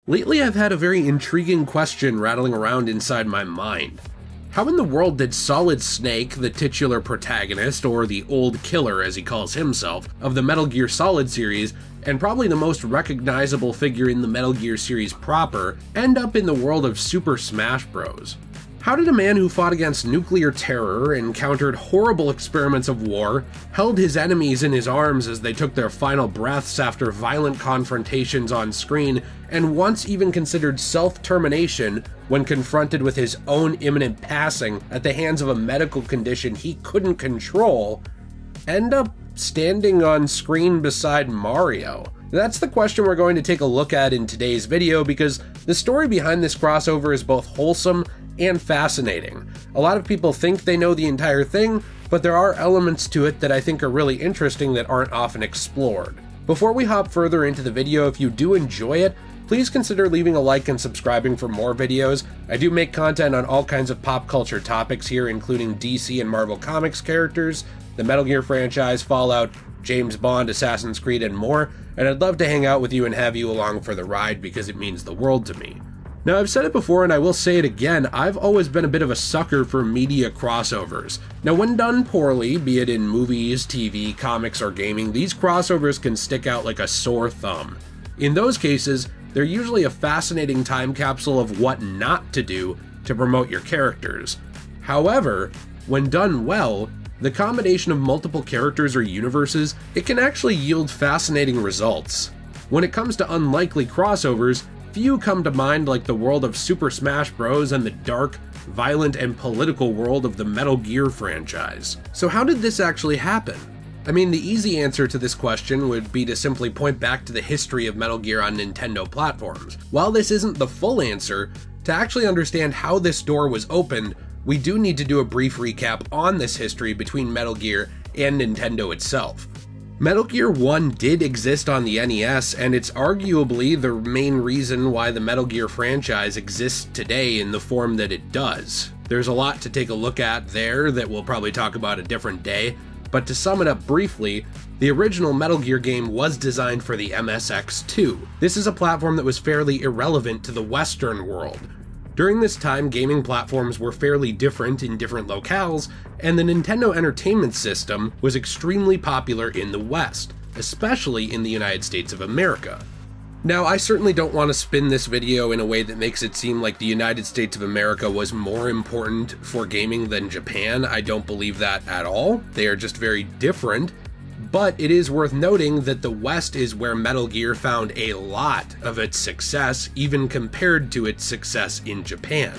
Lately I've had a very intriguing question rattling around inside my mind. How in the world did Solid Snake, the titular protagonist, or the old killer as he calls himself, of the Metal Gear Solid series, and probably the most recognizable figure in the Metal Gear series proper, end up in the world of Super Smash Bros? How did a man who fought against nuclear terror, encountered horrible experiments of war, held his enemies in his arms as they took their final breaths after violent confrontations on screen, and once even considered self-termination when confronted with his own imminent passing at the hands of a medical condition he couldn't control, end up standing on screen beside Mario? That's the question we're going to take a look at in today's video, because the story behind this crossover is both wholesome and fascinating. A lot of people think they know the entire thing, but there are elements to it that I think are really interesting that aren't often explored. Before we hop further into the video, if you do enjoy it, please consider leaving a like and subscribing for more videos. I do make content on all kinds of pop culture topics here, including DC and Marvel Comics characters, the Metal Gear franchise, Fallout, James Bond, Assassin's Creed, and more, and I'd love to hang out with you and have you along for the ride because it means the world to me. Now, I've said it before and I will say it again, I've always been a bit of a sucker for media crossovers. Now, when done poorly, be it in movies, TV, comics, or gaming, these crossovers can stick out like a sore thumb. In those cases, they're usually a fascinating time capsule of what not to do to promote your characters. However, when done well, the combination of multiple characters or universes, it can actually yield fascinating results. When it comes to unlikely crossovers, few come to mind like the world of Super Smash Bros. And the dark, violent, and political world of the Metal Gear franchise. So how did this actually happen? I mean, the easy answer to this question would be to simply point back to the history of Metal Gear on Nintendo platforms. While this isn't the full answer, to actually understand how this door was opened, we do need to do a brief recap on this history between Metal Gear and Nintendo itself. Metal Gear 1 did exist on the NES, and it's arguably the main reason why the Metal Gear franchise exists today in the form that it does. There's a lot to take a look at there that we'll probably talk about a different day, but to sum it up briefly, the original Metal Gear game was designed for the MSX2. This is a platform that was fairly irrelevant to the Western world. During this time, gaming platforms were fairly different in different locales, and the Nintendo Entertainment System was extremely popular in the West, especially in the United States of America. Now, I certainly don't want to spin this video in a way that makes it seem like the United States of America was more important for gaming than Japan. I don't believe that at all. They are just very different. But it is worth noting that the West is where Metal Gear found a lot of its success, even compared to its success in Japan.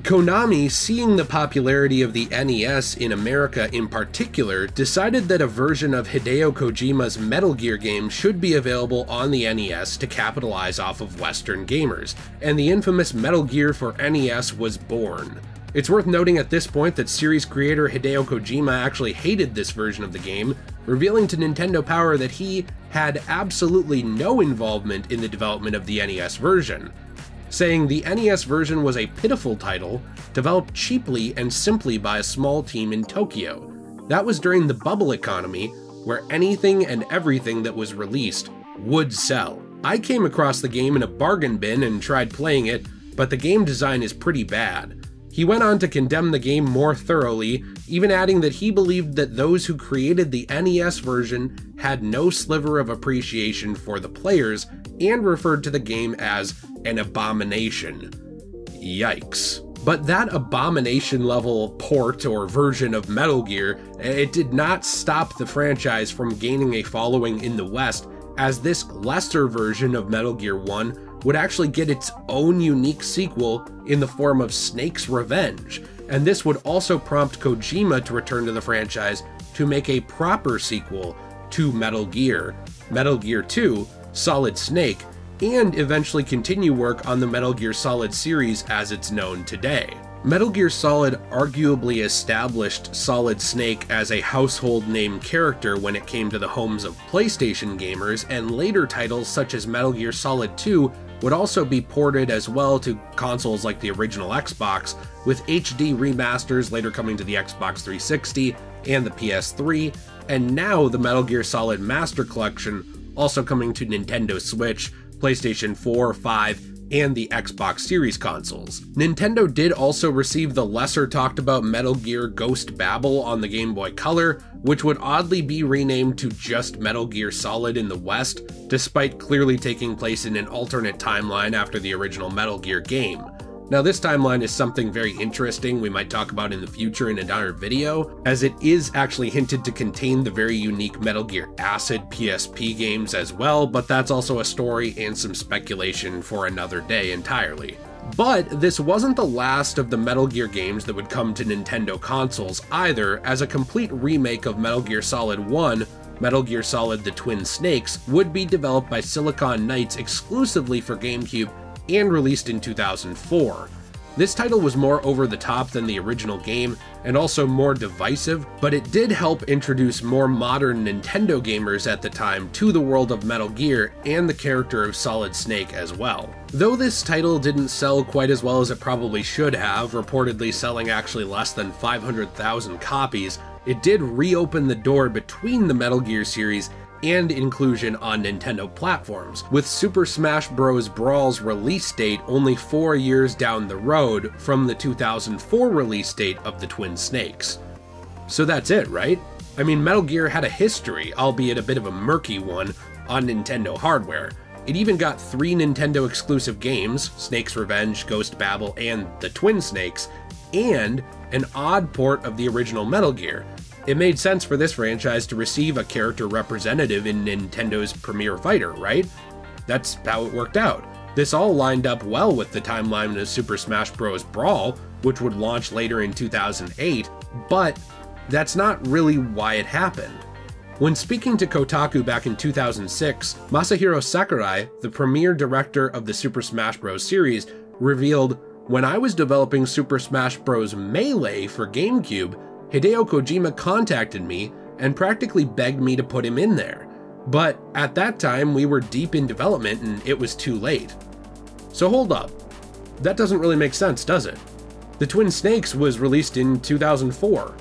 Konami, seeing the popularity of the NES in America in particular, decided that a version of Hideo Kojima's Metal Gear game should be available on the NES to capitalize off of Western gamers, and the infamous Metal Gear for NES was born. It's worth noting at this point that series creator Hideo Kojima actually hated this version of the game, revealing to Nintendo Power that he had absolutely no involvement in the development of the NES version, saying the NES version was a pitiful title, developed cheaply and simply by a small team in Tokyo. That was during the bubble economy, where anything and everything that was released would sell. I came across the game in a bargain bin and tried playing it, but the game design is pretty bad. He went on to condemn the game more thoroughly, even adding that he believed that those who created the NES version had no sliver of appreciation for the players, and referred to the game as an abomination. Yikes. But that abomination level port or version of Metal Gear, it did not stop the franchise from gaining a following in the West, as this lesser version of Metal Gear 1 would actually get its own unique sequel in the form of Snake's Revenge, and this would also prompt Kojima to return to the franchise to make a proper sequel to Metal Gear 2, Solid Snake, and eventually continue work on the Metal Gear Solid series as it's known today. Metal Gear Solid arguably established Solid Snake as a household name character when it came to the homes of PlayStation gamers, and later titles such as Metal Gear Solid 2 would also be ported as well to consoles like the original Xbox, with HD remasters later coming to the Xbox 360 and the PS3, and now the Metal Gear Solid Master Collection also coming to Nintendo Switch, PlayStation 4, 5, and the Xbox Series consoles. Nintendo did also receive the lesser talked about Metal Gear Ghost Babel on the Game Boy Color, which would oddly be renamed to just Metal Gear Solid in the West, despite clearly taking place in an alternate timeline after the original Metal Gear game. Now this timeline is something very interesting we might talk about in the future in another video, as it is actually hinted to contain the very unique Metal Gear Acid PSP games as well, but that's also a story and some speculation for another day entirely. But this wasn't the last of the Metal Gear games that would come to Nintendo consoles either, as a complete remake of Metal Gear Solid 1, Metal Gear Solid The Twin Snakes, would be developed by Silicon Knights exclusively for GameCube and released in 2004. This title was more over the top than the original game, and also more divisive, but it did help introduce more modern Nintendo gamers at the time to the world of Metal Gear and the character of Solid Snake as well. Though this title didn't sell quite as well as it probably should have, reportedly selling actually less than 500,000 copies, it did reopen the door between the Metal Gear series and inclusion on Nintendo platforms, with Super Smash Bros Brawl's release date only 4 years down the road from the 2004 release date of the Twin Snakes. So that's it, right? I mean, Metal Gear had a history, albeit a bit of a murky one, on Nintendo hardware. It even got 3 Nintendo exclusive games, Snake's Revenge, Ghost Babel, and the Twin Snakes, and an odd port of the original Metal Gear. It made sense for this franchise to receive a character representative in Nintendo's premier fighter, right? That's how it worked out. This all lined up well with the timeline of Super Smash Bros Brawl, which would launch later in 2008, but that's not really why it happened. When speaking to Kotaku back in 2006, Masahiro Sakurai, the premier director of the Super Smash Bros series, revealed, "When I was developing Super Smash Bros Melee for GameCube, Hideo Kojima contacted me and practically begged me to put him in there. But at that time we were deep in development and it was too late." So hold up. That doesn't really make sense, does it? The Twin Snakes was released in 2004,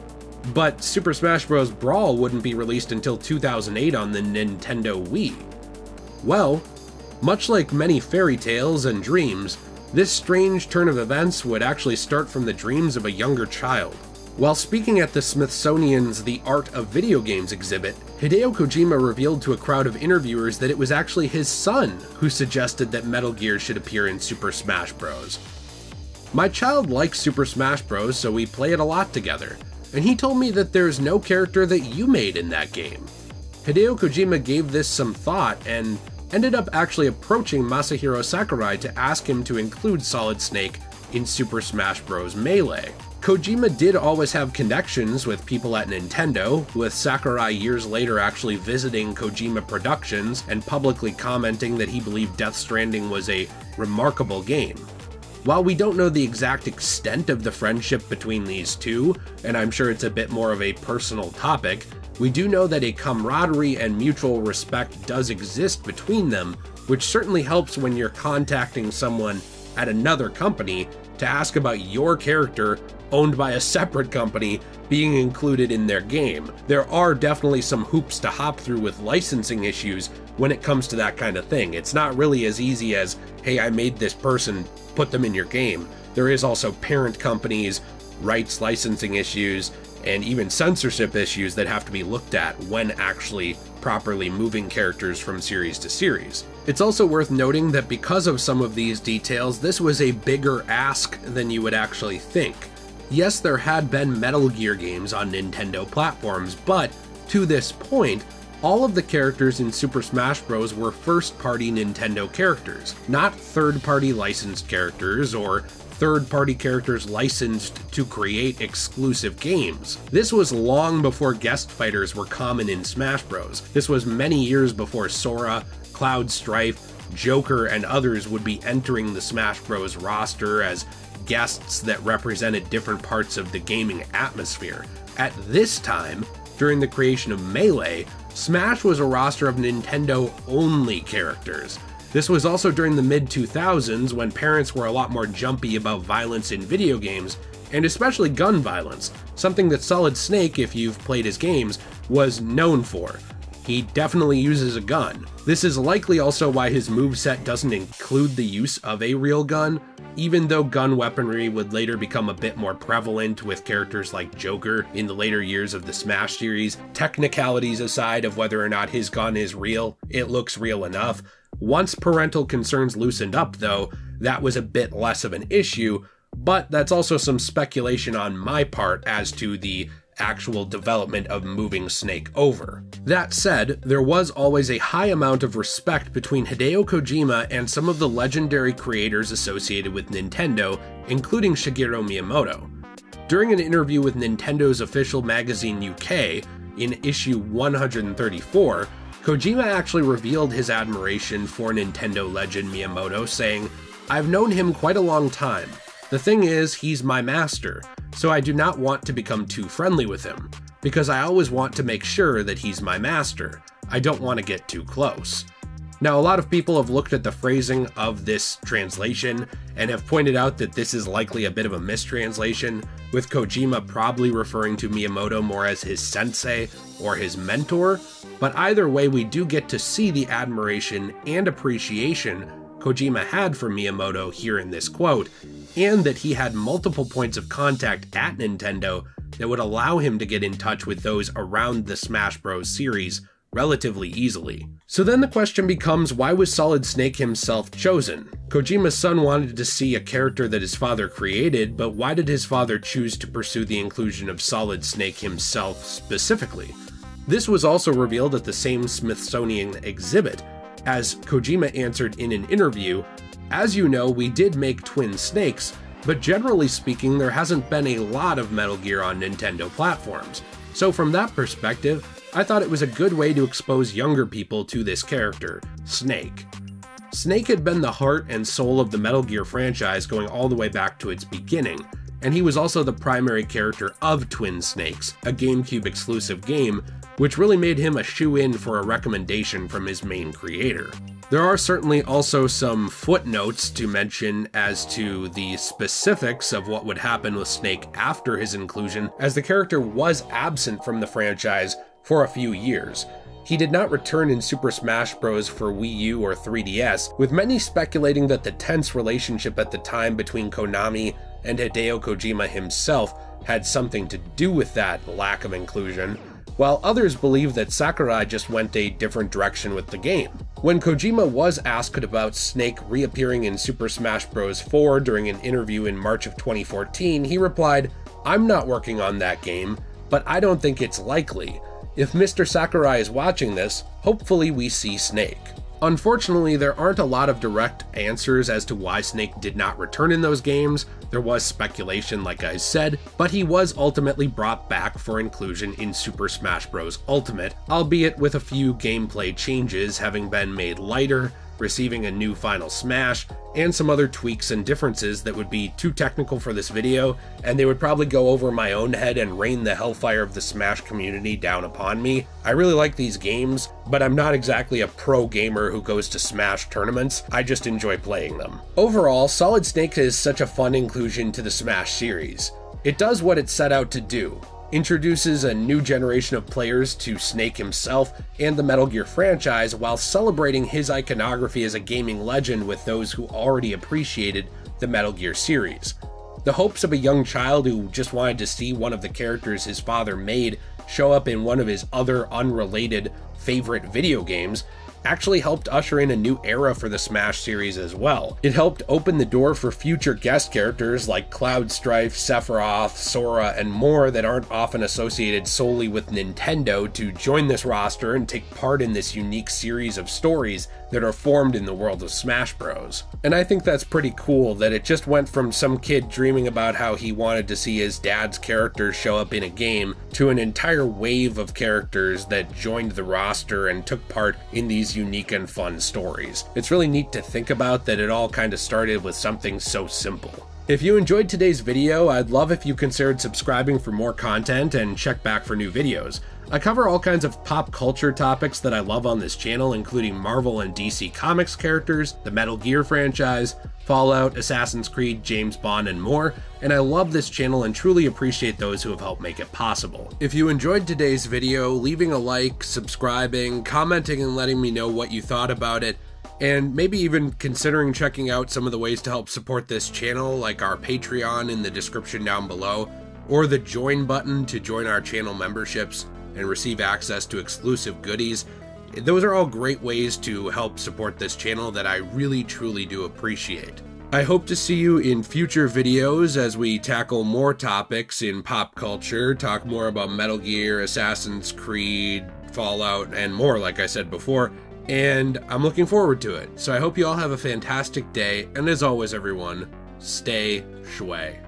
but Super Smash Bros. Brawl wouldn't be released until 2008 on the Nintendo Wii. Well, much like many fairy tales and dreams, this strange turn of events would actually start from the dreams of a younger child. While speaking at the Smithsonian's The Art of Video Games exhibit, Hideo Kojima revealed to a crowd of interviewers that it was actually his son who suggested that Metal Gear should appear in Super Smash Bros. "My child likes Super Smash Bros, so we play it a lot together, and he told me that there's no character that you made in that game." Hideo Kojima gave this some thought and ended up actually approaching Masahiro Sakurai to ask him to include Solid Snake in Super Smash Bros. Melee. Kojima did always have connections with people at Nintendo, with Sakurai years later actually visiting Kojima Productions and publicly commenting that he believed Death Stranding was a remarkable game. While we don't know the exact extent of the friendship between these two, and I'm sure it's a bit more of a personal topic, we do know that a camaraderie and mutual respect does exist between them, which certainly helps when you're contacting someone at another company to ask about your character owned by a separate company being included in their game. There are definitely some hoops to hop through with licensing issues when it comes to that kind of thing. It's not really as easy as, hey, I made this person, put them in your game. There is also parent companies, rights licensing issues, and even censorship issues that have to be looked at when actually properly moving characters from series to series. It's also worth noting that because of some of these details, this was a bigger ask than you would actually think. Yes, there had been Metal Gear games on Nintendo platforms, but to this point, all of the characters in Super Smash Bros. Were first-party Nintendo characters, not third-party licensed characters or third-party characters licensed to create exclusive games. This was long before guest fighters were common in Smash Bros. This was many years before Sora, Cloud Strife, Joker, and others would be entering the Smash Bros. Roster as guests that represented different parts of the gaming atmosphere. At this time, during the creation of Melee, Smash was a roster of Nintendo-only characters. This was also during the mid-2000s when parents were a lot more jumpy about violence in video games, and especially gun violence, something that Solid Snake, if you've played his games, was known for. he definitely uses a gun. This is likely also why his moveset doesn't include the use of a real gun, even though gun weaponry would later become a bit more prevalent with characters like Joker in the later years of the Smash series. Technicalities aside of whether or not his gun is real, it looks real enough. Once parental concerns loosened up though, that was a bit less of an issue, but that's also some speculation on my part as to the actual development of moving Snake over. That said, there was always a high amount of respect between Hideo Kojima and some of the legendary creators associated with Nintendo, including Shigeru Miyamoto. During an interview with Nintendo's official magazine UK, in issue 134, Kojima actually revealed his admiration for Nintendo legend Miyamoto, saying, "I've known him quite a long time. The thing is, he's my master, so I do not want to become too friendly with him, because I always want to make sure that he's my master. I don't want to get too close." Now, a lot of people have looked at the phrasing of this translation and have pointed out that this is likely a bit of a mistranslation, with Kojima probably referring to Miyamoto more as his sensei or his mentor, but either way we do get to see the admiration and appreciation Kojima had for Miyamoto here in this quote, and that he had multiple points of contact at Nintendo that would allow him to get in touch with those around the Smash Bros series relatively easily. So then the question becomes, why was Solid Snake himself chosen? Kojima's son wanted to see a character that his father created, but why did his father choose to pursue the inclusion of Solid Snake himself specifically? This was also revealed at the same Smithsonian exhibit, as Kojima answered in an interview, "As you know, we did make Twin Snakes, but generally speaking there hasn't been a lot of Metal Gear on Nintendo platforms. So from that perspective, I thought it was a good way to expose younger people to this character, Snake." Snake had been the heart and soul of the Metal Gear franchise going all the way back to its beginning, and he was also the primary character of Twin Snakes, a GameCube exclusive game, which really made him a shoo-in for a recommendation from his main creator. There are certainly also some footnotes to mention as to the specifics of what would happen with Snake after his inclusion, as the character was absent from the franchise for a few years. He did not return in Super Smash Bros for Wii U or 3DS, with many speculating that the tense relationship at the time between Konami and Hideo Kojima himself had something to do with that lack of inclusion, while others believe that Sakurai just went a different direction with the game. When Kojima was asked about Snake reappearing in Super Smash Bros 4 during an interview in March of 2014, he replied, "I'm not working on that game, but I don't think it's likely. If Mr. Sakurai is watching this, hopefully we see Snake." Unfortunately, there aren't a lot of direct answers as to why Snake did not return in those games. There was speculation, like I said, but he was ultimately brought back for inclusion in Super Smash Bros. Ultimate, albeit with a few gameplay changes having been made lighter, receiving a new Final Smash, and some other tweaks and differences that would be too technical for this video, and they would probably go over my own head and rain the hellfire of the Smash community down upon me. I really like these games, but I'm not exactly a pro gamer who goes to Smash tournaments. I just enjoy playing them. Overall, Solid Snake is such a fun inclusion to the Smash series. It does what it set out to do. Introduces a new generation of players to Snake himself and the Metal Gear franchise while celebrating his iconography as a gaming legend with those who already appreciated the Metal Gear series. The hopes of a young child who just wanted to see one of the characters his father made show up in one of his other unrelated favorite video games actually helped usher in a new era for the Smash series as well. It helped open the door for future guest characters like Cloud Strife, Sephiroth, Sora, and more that aren't often associated solely with Nintendo to join this roster and take part in this unique series of stories that are formed in the world of Smash Bros. And I think that's pretty cool that it just went from some kid dreaming about how he wanted to see his dad's character show up in a game to an entire wave of characters that joined the roster and took part in these unique and fun stories. It's really neat to think about that it all kind of started with something so simple. If you enjoyed today's video, I'd love if you considered subscribing for more content and check back for new videos. I cover all kinds of pop culture topics that I love on this channel, including Marvel and DC Comics characters, the Metal Gear franchise, Fallout, Assassin's Creed, James Bond, and more, and I love this channel and truly appreciate those who have helped make it possible. If you enjoyed today's video, leaving a like, subscribing, commenting, and letting me know what you thought about it, and maybe even considering checking out some of the ways to help support this channel, like our Patreon in the description down below, or the join button to join our channel memberships and receive access to exclusive goodies. Those are all great ways to help support this channel that I really truly do appreciate. I hope to see you in future videos as we tackle more topics in pop culture, talk more about Metal Gear, Assassin's Creed, Fallout, and more, like I said before, and I'm looking forward to it. So I hope you all have a fantastic day, and as always everyone, stay shui.